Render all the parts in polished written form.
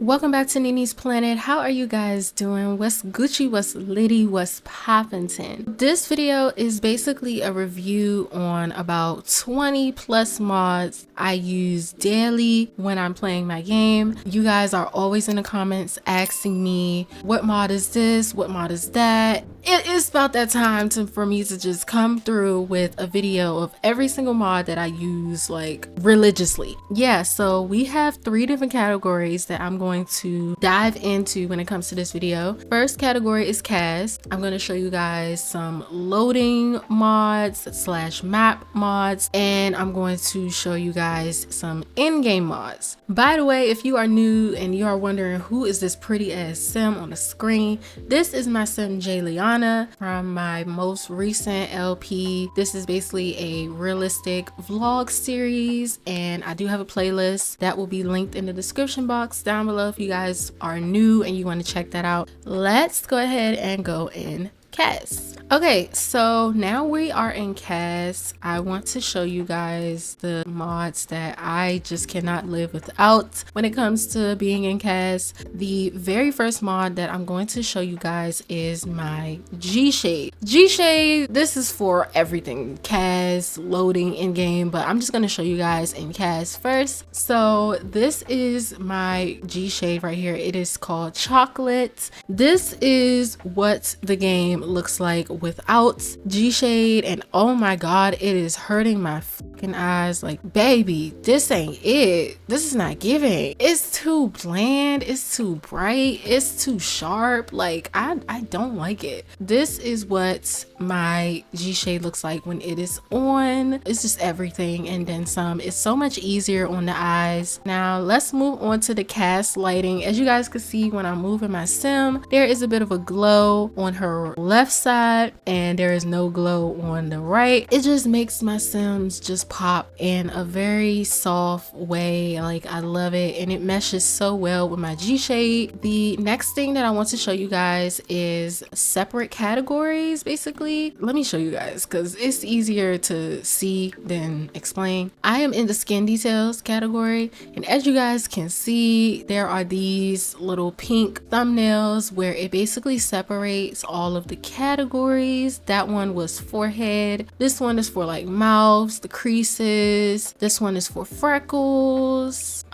Welcome back to Nini's Planet. How are you guys doing? What's Gucci? What's Liddy? What's poppin'tin'? This video is basically a review on about 20 plus mods I use daily when I'm playing my game. You guys are always in the comments asking me, what mod is this? What mod is that? It is about that time for me to just come through with a video of every single mod that I use like religiously. Yeah, so we have 3 different categories that I'm going to dive into when it comes to this video. First category is cast. I'm going to show you guys some loading mods / map mods, and I'm going to show you guys some in-game mods. By the way, if you are new and you are wondering who is this pretty ass sim on the screen, this is my sim Jayliana from my most recent LP. This is basically a realistic vlog series, and I do have a playlist that will be linked in the description box down below if you guys are new and you want to check that out. Let's go ahead and go in cast. Okay, so now we are in cast. I want to show you guys the mods that I just cannot live without when it comes to being in cast. The very first mod that I'm going to show you guys is my G-Shade. G-Shade, this is for everything, cast, loading, in-game, but I'm just going to show you guys in cast first. So this is my G-Shade right here. It is called Chocolate. This is what the game looks like without G-Shade, and oh my god, it is hurting my fucking eyes. Like, baby, this ain't it. This is not giving. It's too bland, it's too bright, it's too sharp. Like, I don't like it. This is what my G-Shade looks like when it is on. It's just everything and then some. It's so much easier on the eyes. Now let's move on to the cast lighting. As you guys can see, when I'm moving my sim, there is a bit of a glow on her left side and there is no glow on the right. It just makes my sims just pop in a very soft way. Like, I love it, and it meshes so well with my G-Shade. The next thing that I want to show you guys is separate categories. Basically, let me show you guys because it's easier to see than explain. I am in the skin details category, and as you guys can see, there are these little pink thumbnails where it basically separates all of the categories. That one was forehead. This one is for like mouths, the creases. This one is for freckles,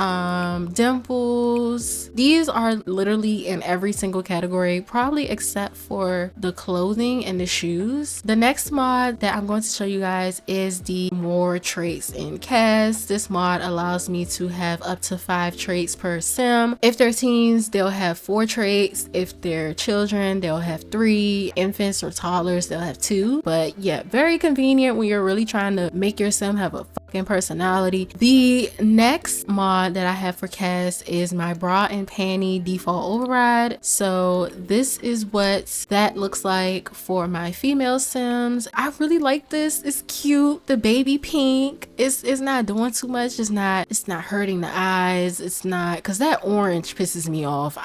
dimples. These are literally in every single category, probably except for the clothing and the shoes. The next mod that I'm going to show you guys is the more traits in cast. This mod allows me to have up to 5 traits per sim. If they're teens, they'll have 4 traits. If they're children, they'll have 3. Infants or toddlers, they'll have 2. But yeah, very convenient when you're really trying to make your sim have a fucking personality. The next mod that I have for cast is my bra and panty default override. So this is what that looks like for my female sims. I really like this. It's cute. The baby pink, it's not doing too much. It's not hurting the eyes. It's not, because that orange pisses me off.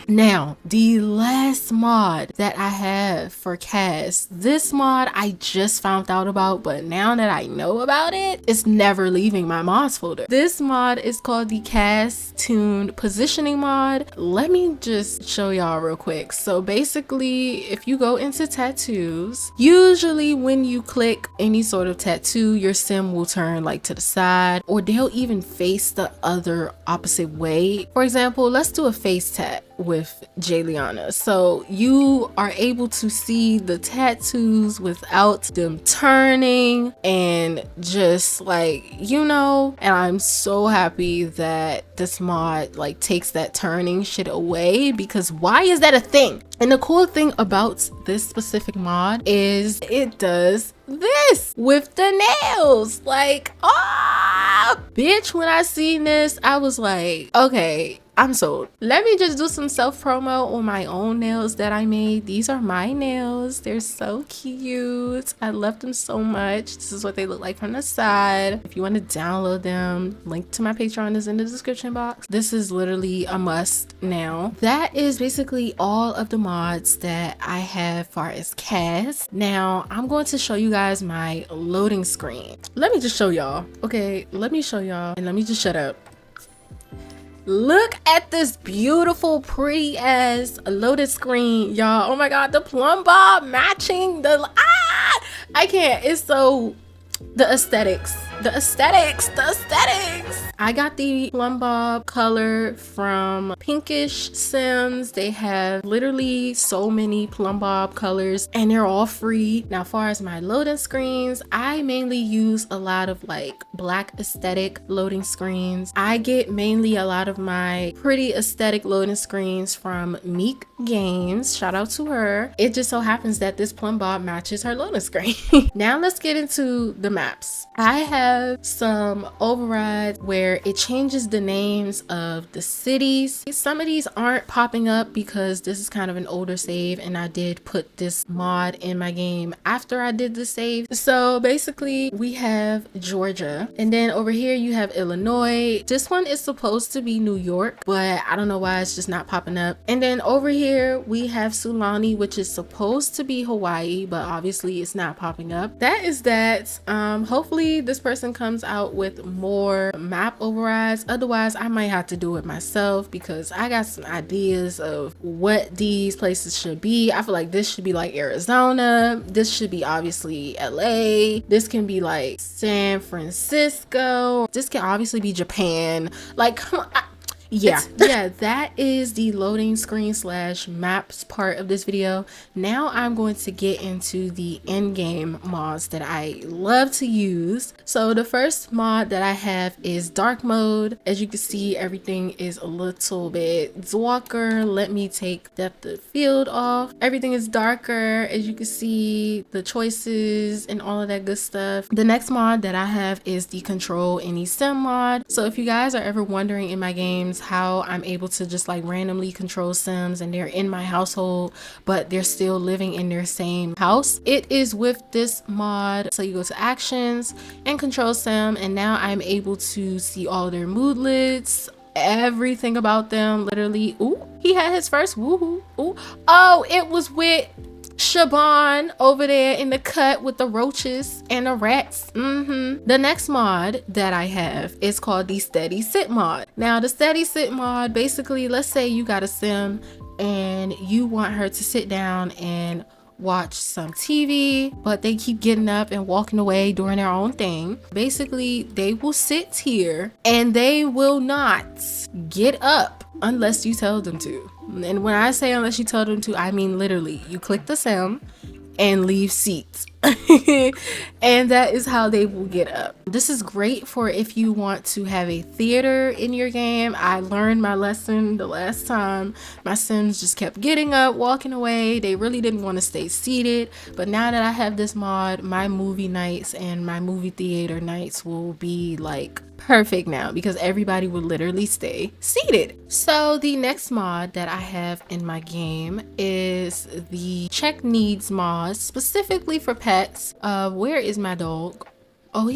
Now the last mod that I have for cast, this mod I just found out about, but now that I know about it, it's never leaving my mods folder. This mod is called the cast tuned positioning mod. Let me just show y'all real quick. So basically, if you go into tattoos, usually when you click any sort of tattoo, your sim will turn like to the side, or they'll even face the other opposite way. For example, let's do a face tat with Jayliana. So you are able to see the tattoos without them turning, and just like, you know, and I'm so happy that this mod like takes that turning shit away, because why is that a thing? And the cool thing about this specific mod is it does this with the nails. Like, bitch, when I seen this, I was like, okay, I'm sold. Let me just do some self promo on my own nails that I made. These are my nails. They're so cute. I love them so much. This is what they look like from the side. If you want to download them, link to my Patreon is in the description box. This is literally a must now. That is basically all of the mods that I have far as cast. Now I'm going to show you guys my loading screen. Let me just show y'all. Okay, let me show y'all, and let me just shut up. Look at this beautiful, pretty ass loaded screen, y'all. Oh my god, the plumb bob matching the I can't. It's so the aesthetics. I got the plumb bob color from Pinkish Sims. They have literally so many plumb bob colors and they're all free. Now, as far as my loading screens, I mainly use a lot of like black aesthetic loading screens. I get mainly a lot of my pretty aesthetic loading screens from Meek Games. Shout out to her. It just so happens that this plumb bob matches her loading screen. Now let's get into the maps. I have some overrides where it changes the names of the cities. Some of these aren't popping up because this is kind of an older save and I did put this mod in my game after I did the save. So basically we have Georgia, and then over here you have Illinois. This one is supposed to be New York, but I don't know why it's just not popping up. And then over here we have Sulani, which is supposed to be Hawaii, but obviously it's not popping up. That is that. Hopefully this person comes out with more map overrides. Otherwise I might have to do it myself because I got some ideas of what these places should be. I feel like this should be like Arizona, this should be obviously LA, this can be like San Francisco, this can obviously be Japan. Like, come on. Yeah, that is the loading screen slash maps part of this video. Now I'm going to get into the in-game mods that I love to use. So the first mod that I have is dark mode. As you can see, everything is a little bit darker. Let me take depth of field off. Everything is darker. As you can see, the choices and all of that good stuff. The next mod that I have is the control any sim mod. So if you guys are ever wondering in my games how I'm able to just like randomly control sims and they're in my household but they're still living in their same house, it is with this mod. So you go to actions and control sim, and now I'm able to see all their moodlets, everything about them. Literally, ooh, he had his first woohoo. Ooh, oh, it was with Shaban over there in the cut with the roaches and the rats. The next mod that I have is called the steady sit mod. Now the steady sit mod, basically, let's say you got a sim and you want her to sit down and watch some TV, but they keep getting up and walking away doing their own thing. Basically, they will sit here and they will not get up unless you tell them to. And when I say unless you tell them to, I mean literally, you click the sim and leave seats. And that is how they will get up. This is great for if you want to have a theater in your game. I learned my lesson the last time. My sims just kept getting up, walking away. They really didn't want to stay seated. But now that I have this mod, my movie nights and my movie theater nights will be like perfect now because everybody would literally stay seated. So the next mod that I have in my game is the check needs mod, specifically for pets. Where is my dog? Oh,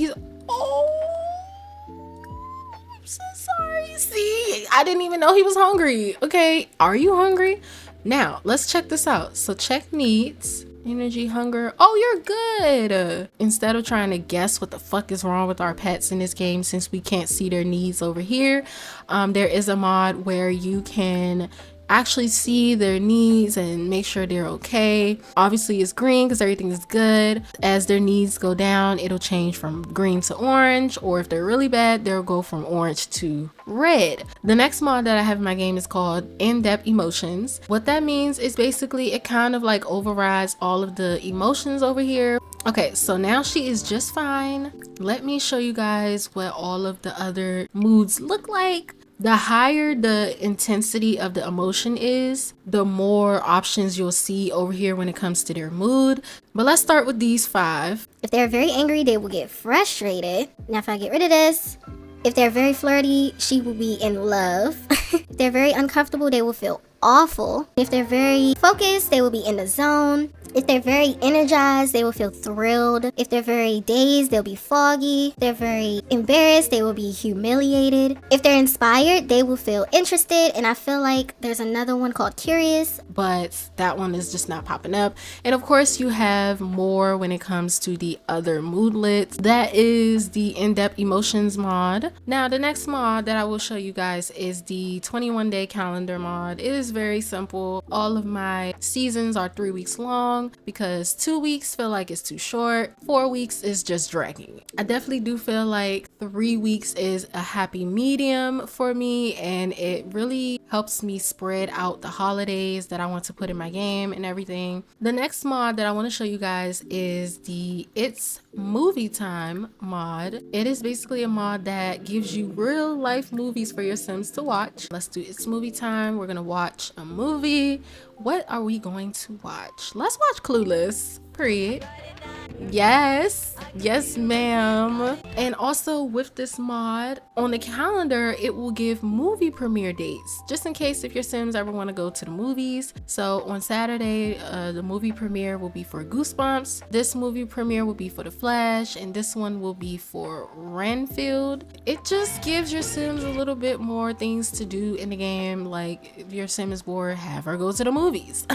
I'm so sorry. See, I didn't even know he was hungry. Okay, are you hungry? Now let's check this out. So check needs, energy, hunger. Oh, you're good. Instead of trying to guess what the fuck is wrong with our pets in this game, since we can't see their needs over here, there is a mod where you can actually see their needs and make sure they're okay. Obviously it's green because everything is good. As their needs go down, it'll change from green to orange, or if they're really bad, they'll go from orange to red. The next mod that I have in my game is called in-depth emotions. What that means is basically it kind of like overrides all of the emotions over here. Okay, so now she is just fine. Let me show you guys what all of the other moods look like. The higher the intensity of the emotion is, the more options you'll see over here when it comes to their mood. But let's start with these 5. If they're very angry, they will get frustrated. Now if I get rid of this, if they're very flirty, she will be in love. If they're very uncomfortable, they will feel awful. If they're very focused, they will be in the zone. If they're very energized, they will feel thrilled. If they're very dazed, they'll be foggy. If they're very embarrassed, they will be humiliated. If they're inspired, they will feel interested. And I feel like there's another one called curious, but that one is just not popping up. And of course, you have more when it comes to the other moodlets. That is the in-depth emotions mod. Now, the next mod that I will show you guys is the 21-day calendar mod. It is very simple. All of my seasons are 3 weeks long because 2 weeks feel like it's too short. 4 weeks is just dragging. I definitely do feel like 3 weeks is a happy medium for me, and it really helps me spread out the holidays that I want to put in my game and everything. The next mod that I want to show you guys is the It's Movie Time mod. It is basically a mod that gives you real life movies for your Sims to watch. Let's do It's Movie Time. We're gonna watch a movie. What are we going to watch? Let's watch Clueless. Period. Yes ma'am. And also with this mod on the calendar, it will give movie premiere dates just in case if your Sims ever want to go to the movies. So on Saturday, the movie premiere will be for Goosebumps, this movie premiere will be for The Flash, and this one will be for Renfield. It just gives your Sims a little bit more things to do in the game. Like if your Sim is bored, have her go to the movies.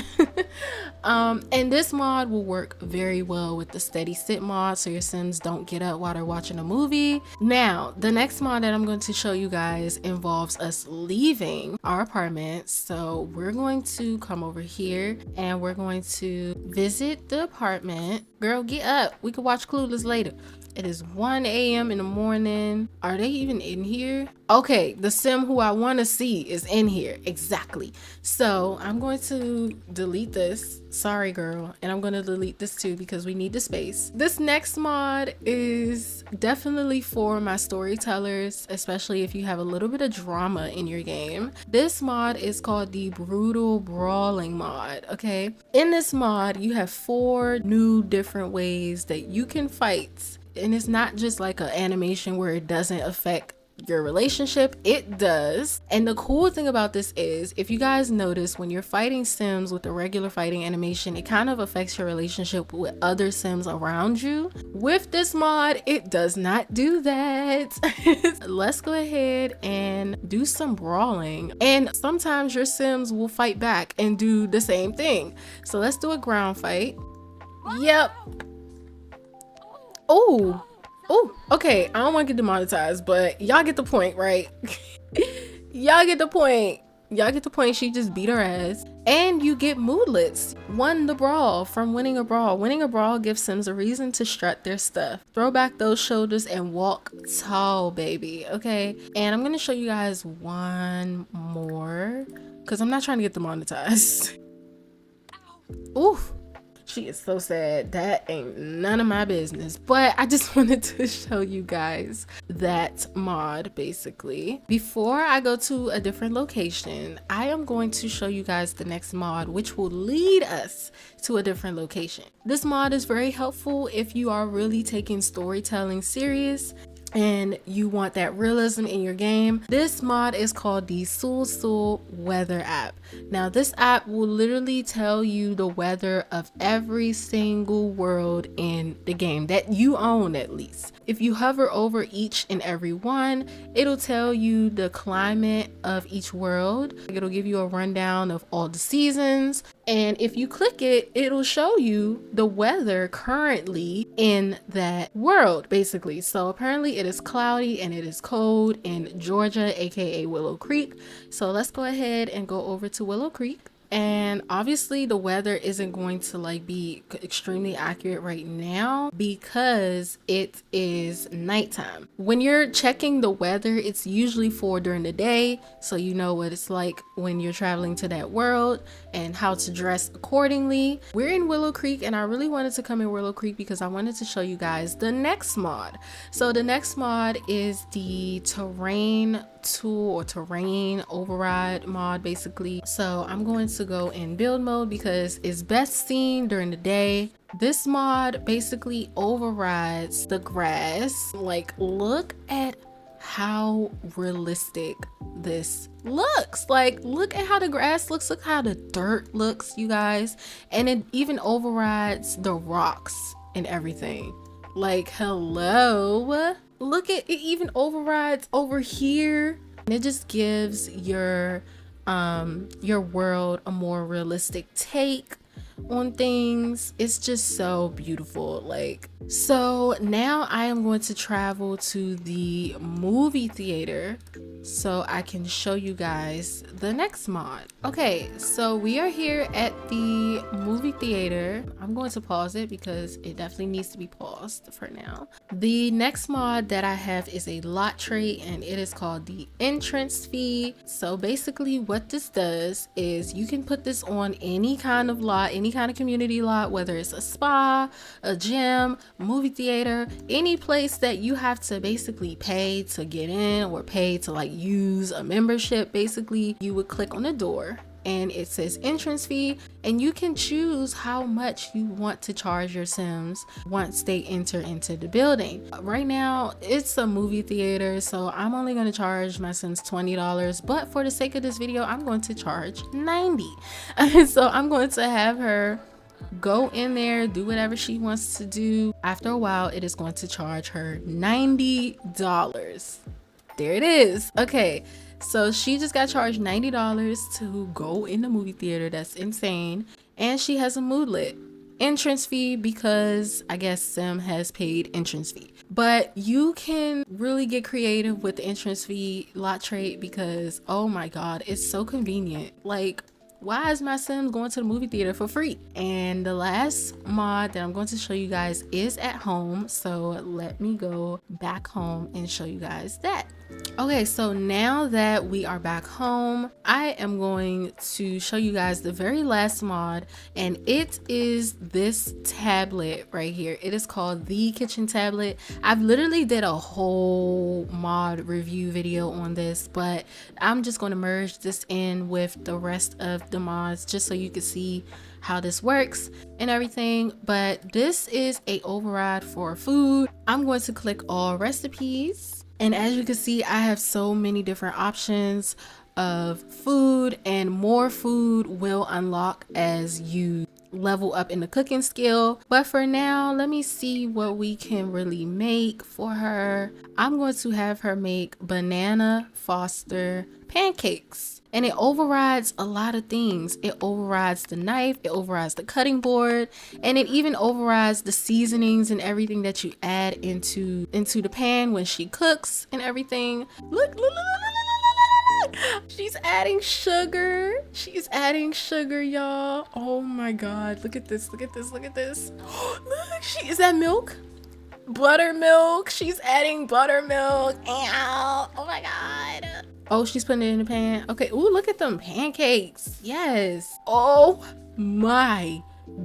And this mod will work very well with the steady sit mod, so your Sims don't get up while they're watching a movie. Now, the next mod that I'm going to show you guys involves us leaving our apartment. So we're going to come over here and we're going to visit the apartment. Girl, get up. We could watch Clueless later. It is 1 a.m. in the morning. Are they even in here? Okay, the Sim who I want to see is in here. Exactly. So I'm going to delete this. Sorry, girl. And I'm going to delete this too because we need the space. This next mod is definitely for my storytellers, especially if you have a little bit of drama in your game. This mod is called the Brutal Brawling mod. Okay. In this mod, you have 4 new different ways that you can fight. And it's not just like an animation where it doesn't affect your relationship, it does. And the cool thing about this is, if you guys notice, when you're fighting Sims with the regular fighting animation, it kind of affects your relationship with other Sims around you. With this mod, it does not do that. Let's go ahead and do some brawling, and sometimes your Sims will fight back and do the same thing. So let's do a ground fight. Yep. Oh, okay. I don't want to get demonetized, but y'all get the point, right? Y'all get the point. Y'all get the point. She just beat her ass. And you get moodlets. Won the brawl from winning a brawl. Winning a brawl gives Sims a reason to strut their stuff. Throw back those shoulders and walk tall, baby. Okay. And I'm going to show you guys one more because I'm not trying to get demonetized. Oof. She is so sad. That ain't none of my business. But I just wanted to show you guys that mod basically. Before I go to a different location, I am going to show you guys the next mod, which will lead us to a different location. This mod is very helpful if you are really taking storytelling serious and you want that realism in your game. This mod is called the Sul Sul Weather app. Now this app will literally tell you the weather of every single world in the game that you own, at least. If you hover over each and every one, it'll tell you the climate of each world. It'll give you a rundown of all the seasons, and if you click it, it'll show you the weather currently in that world basically. So apparently it is cloudy and it is cold in Georgia, aka Willow Creek. So let's go ahead and go over to Willow Creek. And obviously the weather isn't going to like be extremely accurate right now because it is nighttime. When you're checking the weather, it's usually for during the day, so you know what it's like when you're traveling to that world and how to dress accordingly. We're in Willow Creek, and I really wanted to come in Willow Creek because I wanted to show you guys the next mod. So the next mod is the terrain tool or terrain override mod basically. So I'm going to go in build mode because it's best seen during the day. This mod basically overrides the grass. Like, look at how realistic this looks. Like, look at how the grass looks, look how the dirt looks, you guys. And it even overrides the rocks and everything. Like, hello, look at it, even overrides over here. And it just gives your world a more realistic take on things. It's just so beautiful. Like, so now I am going to travel to the movie theater so I can show you guys the next mod. Okay, so we are here at the movie theater. I'm going to pause it because it definitely needs to be paused for now. The next mod that I have is a lot trait, and it is called the entrance fee. So basically what this does is you can put this on any kind of lot, any kind of community lot, whether it's a spa, a gym, movie theater, any place that you have to basically pay to get in or pay to like use a membership. Basically, you would click on the door and it says entrance fee, and you can choose how much you want to charge your Sims once they enter into the building. Right now it's a movie theater, so I'm only going to charge my Sims $20, but for the sake of this video I'm going to charge $90. So I'm going to have her go in there, do whatever she wants to do. After a while it is going to charge her $90. There it is. Okay, so she just got charged $90 to go in the movie theater. That's insane. And she has a moodlet entrance fee because I guess Sim has paid entrance fee. But you can really get creative with the entrance fee lot trait because, oh my god, it's so convenient. Like, why is my Sims going to the movie theater for free? And the last mod that I'm going to show you guys is at home. So let me go back home and show you guys that. Okay, so now that we are back home, I am going to show you guys the very last mod, and it is this tablet right here. It is called the kitchen tablet. I've literally did a whole mod review video on this, but I'm just going to merge this in with the rest of the mods just so you can see how this works and everything. But this is a override for food. I'm going to click all recipes. And as you can see, I have so many different options of food, and more food will unlock as you level up in the cooking skill. But for now, let me see what we can really make for her. I'm going to have her make banana Foster pancakes. And it overrides a lot of things. It overrides the knife, it overrides the cutting board, and it even overrides the seasonings and everything that you add into the pan when she cooks and everything. Look, look, look, look, look, look. She's adding sugar. She's adding sugar, y'all. Oh my god, look at this, look at this, look at this. Look, is that milk? Buttermilk. She's adding buttermilk. Ow. Oh my god. Oh, she's putting it in the pan. Okay. Ooh, look at them pancakes. Yes. Oh my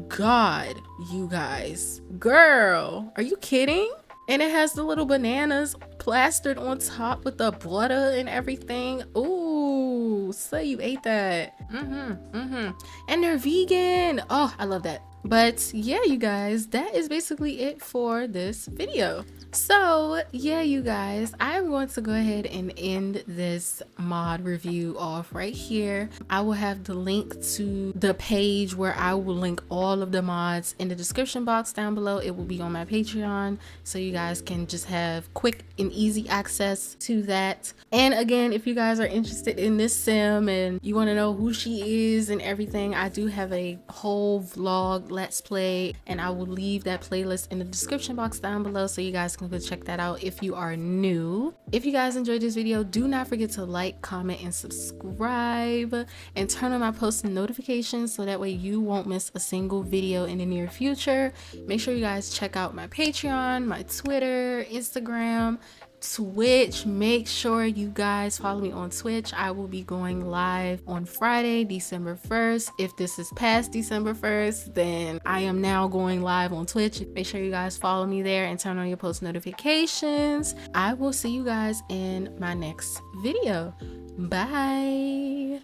god, you guys. Girl, are you kidding? And it has the little bananas plastered on top with the butter and everything. Ooh, so you ate that. And they're vegan. Oh, I love that. But yeah, you guys, that is basically it for this video. So yeah, you guys, I'm going to go ahead and end this mod review off right here. I will have the link to the page where I will link all of the mods in the description box down below. It will be on my Patreon, so you guys can just have quick and easy access to that. And again, if you guys are interested in this sim and you want to know who she is and everything, I do have a whole vlog let's play, and I will leave that playlist in the description box down below so you guys can go check that out if you are new. If you guys enjoyed this video, do not forget to like, comment, and subscribe, and turn on my post notifications so that way you won't miss a single video in the near future. Make sure you guys check out my Patreon, my Twitter, Instagram, Twitch. Make sure you guys follow me on Twitch. I will be going live on Friday, December 1st. If this is past December 1st, then I am now going live on Twitch. Make sure you guys follow me there and turn on your post notifications. I will see you guys in my next video. Bye.